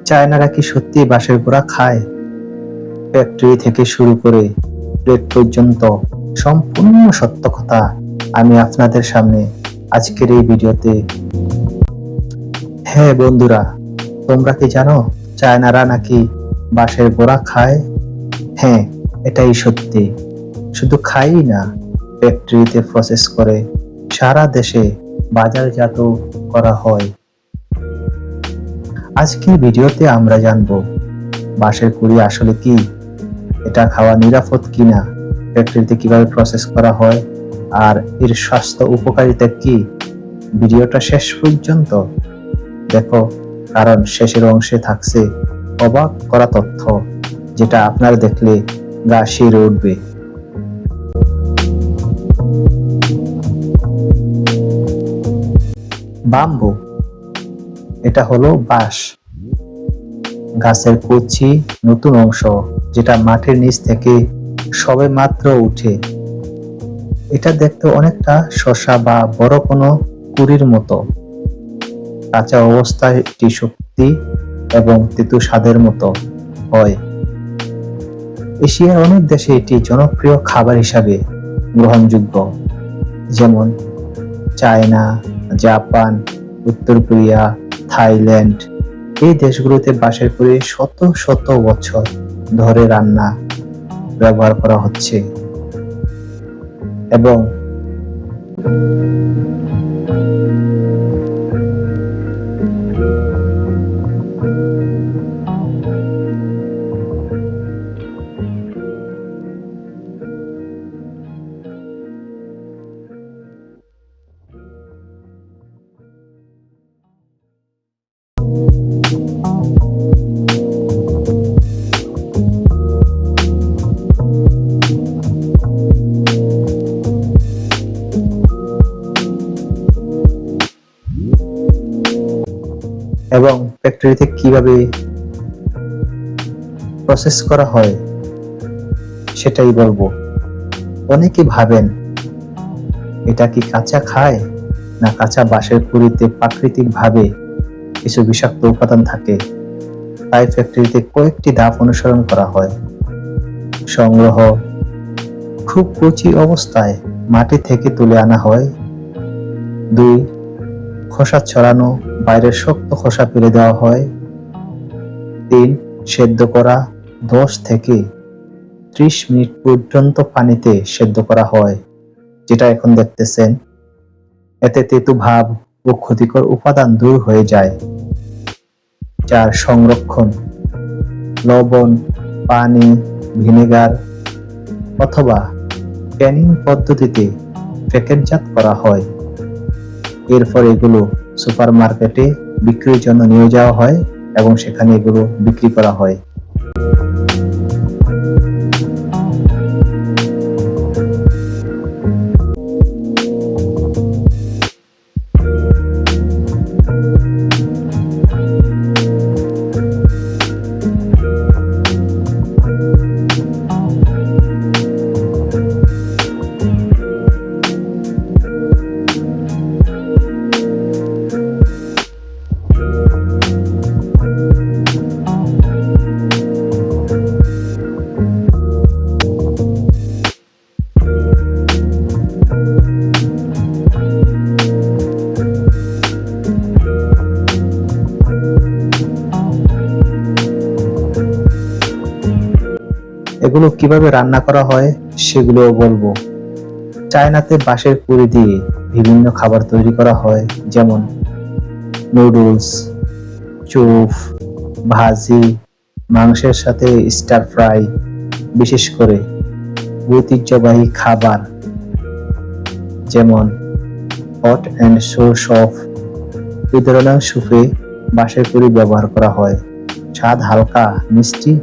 চায়নারা কি সত্যি বাঁশের গোড়া খায়? ফ্যাক্টরি থেকে শুরু করে প্লেট পর্যন্ত সম্পূর্ণ সত্য কথা আমি আপনাদের সামনে আজকের এই ভিডিওতে। হ্যাঁ বন্ধুরা, তোমরা কি জানো চায়নারা নাকি বাঁশের গোড়া খায়? হ্যাঁ, এটাই সত্যি। শুধু খাই না, ফ্যাক্টরিতে প্রসেস করে সারা দেশে বাজারজাত করা হয়। আজকের ভিডিওতে আমরা জানবো বাঁশের কুড়ি আসলে কি, এটা খাওয়া নিরাপদ কিনা, ফ্যাক্টরিতে কিভাবে প্রসেস করা হয়, আর এর স্বাস্থ্য উপকারিতা কি। ভিডিওটা শেষ পর্যন্ত দেখো, কারণ শেষের অংশে থাকছে অবাক করা তথ্য, যেটা আপনার দেখলে গা শিউরে উঠবে। বাম্বু, এটা হলো বাঁশ গাছের কচি নতুন অংশ, যেটা মাটির নিচ থেকে সবে মাত্র উঠে। এটা দেখতে অনেকটা শসা বা বড় কোনো কুড়ির মতো। কাঁচা অবস্থায় এটি শক্তি এবং তেতো স্বাদের মতো হয়। এশিয়ার অনেক দেশে এটি জনপ্রিয় খাবার হিসাবে গ্রহণযোগ্য, যেমন চায়না, জাপান, উত্তর কোরিয়া, থাইল্যান্ড। এই দেশগুলোতে বাঁশের কুড়ি শত শত বছর ধরে রান্না ব্যবহার করা হচ্ছে। এবং এবং ফ্যাক্টরিতে কিভাবে প্রসেস করা হয় সেটাই বলবো। অনেকে ভাবেন এটা কি কাঁচা খায়, না কাঁচা বাঁশের কুড়িতে প্রাকৃতিক ভাবে কিছু বিষাক্ত উপাদান থাকে। তাই ফ্যাক্টরিতে কয়েকটি ধাপ অনুসরণ করা হয়। সংগ্রহ, খুব কচি অবস্থায় মাটি থেকে তুলে আনা হয়। 2, খোসা ছড়ানো, বাইরের শক্ত খোসা ফেলে দেওয়া হয়। 3, সেদ্ধ করা, 10 থেকে 30 মিনিট পর্যন্ত পানিতে সেদ্ধ করা হয়, যেটা এখন দেখতেছেন। এতে তেতো ভাব ও ক্ষতিকর উপাদান দূর হয়ে যায়। 4, সংরক্ষণ, লবণ, পানি, ভিনেগার অথবা ক্যানিং পদ্ধতিতে প্যাকেটজাত করা হয়। এরপর এগুলো সুপারমার্কেটে বিক্রির জন্য নিয়ে যাওয়া হয় এবং সেখানে এগুলো বিক্রি করা হয়। এগুলো কিভাবে রান্না করা হয় সেগুলোও বলবো। চায়নাতে বাঁশের কুড়ি দিয়ে বিভিন্ন খাবার তৈরি করা হয়, যেমন নুডলস, চুপ, ভাজি, মাংসের সাথে স্টার ফ্রাই। বিশেষ করে ঐতিহ্যবাহী খাবার যেমন হট অ্যান্ড সোর সফট, এই ধরনের স্যুপে বাঁশের কুড়ি ব্যবহার করা হয়। স্বাদ হালকা মিষ্টি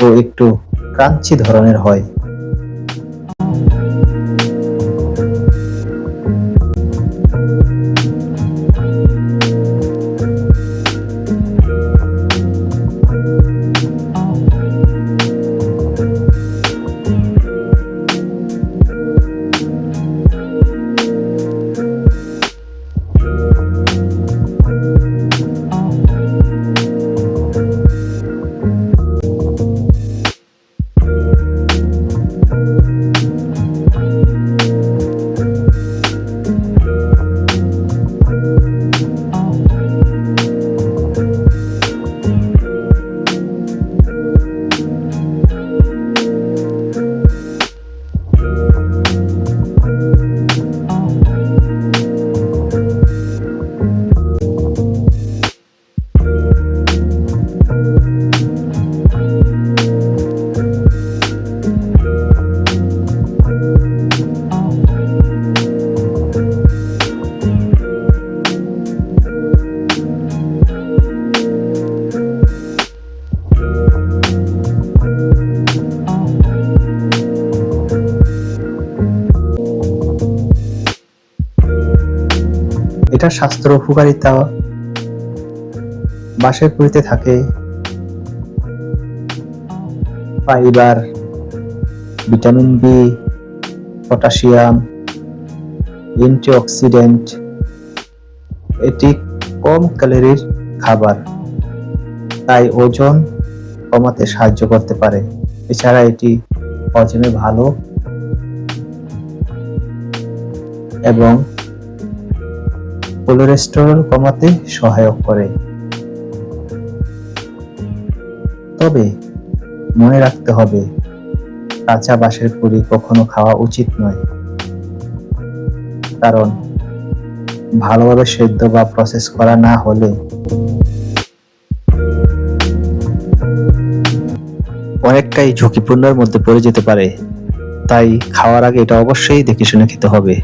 ও একটু ক্রাঞ্চি ধরনের হয়। এটা স্বাস্থ্য উপকারিতা বাঁশের কুড়িতে থাকে fibre, vitamin B, potassium, antioxidant. এটি কম ক্যালোরির খাবার, তাই ওজন কমাতে সাহায্য করতে পারে। এছাড়া এটি হজমে ভালো এবং কোলেস্টেরল কমাতে সহায়ক করে। তবে মনে রাখতে হবে, কাঁচা বাঁশের কুড়ি কখনো খাওয়া উচিত নয়, কারণ ভালোভাবে সেদ্ধ বা প্রসেস করা না হলে অনেকটাই ঝুঁকিপূর্ণের মধ্যে পড়ে যেতে পারে। তাই খাওয়ার আগে এটা অবশ্যই দেখে শুনে খেতে হবে।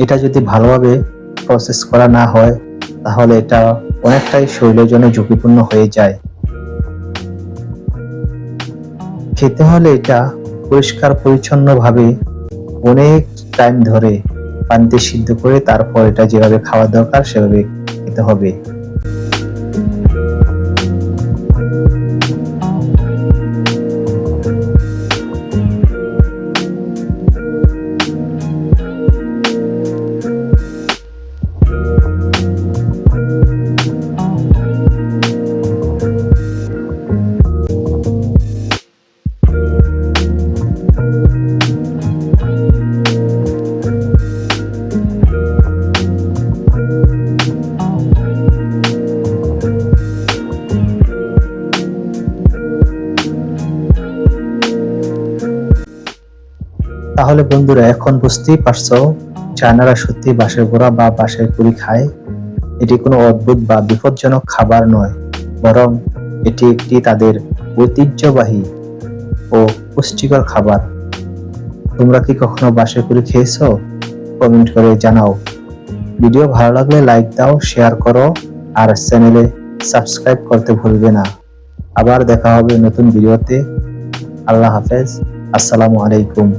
এটা যদি ভালোভাবে প্রসেস করা না হয়, তাহলে এটা অনেকটাই শরীরের জন্য ঝুঁকিপূর্ণ হয়ে যায়। খেতে হলে এটা পরিষ্কার পরিচ্ছন্নভাবে অনেক টাইম ধরে পানিতে সিদ্ধ করে তারপর এটা যেভাবে খাওয়া দরকার সেভাবে খেতে হবে। তাহলে বন্ধুরা, এখন বুঝতেই পারছো চায়নারা সত্যি বাঁশের গোড়া বা বাঁশের কুড়ি খায়। এটি কোনো অদ্ভুত বা বিপজ্জনক খাবার নয়, বরং এটি একটি তাদের ঐতিহ্যবাহী ও পুষ্টিকর খাবার। তোমরা কি কখনো বাঁশের কুড়ি খেয়েছো? কমেন্ট করে জানাও। ভিডিও ভালো লাগলে লাইক দাও, শেয়ার করো আর চ্যানেলে সাবস্ক্রাইব করতে ভুলবে না। আবার দেখা হবে নতুন ভিডিওতে। আল্লাহ হাফেজ, আসসালামু আলাইকুম।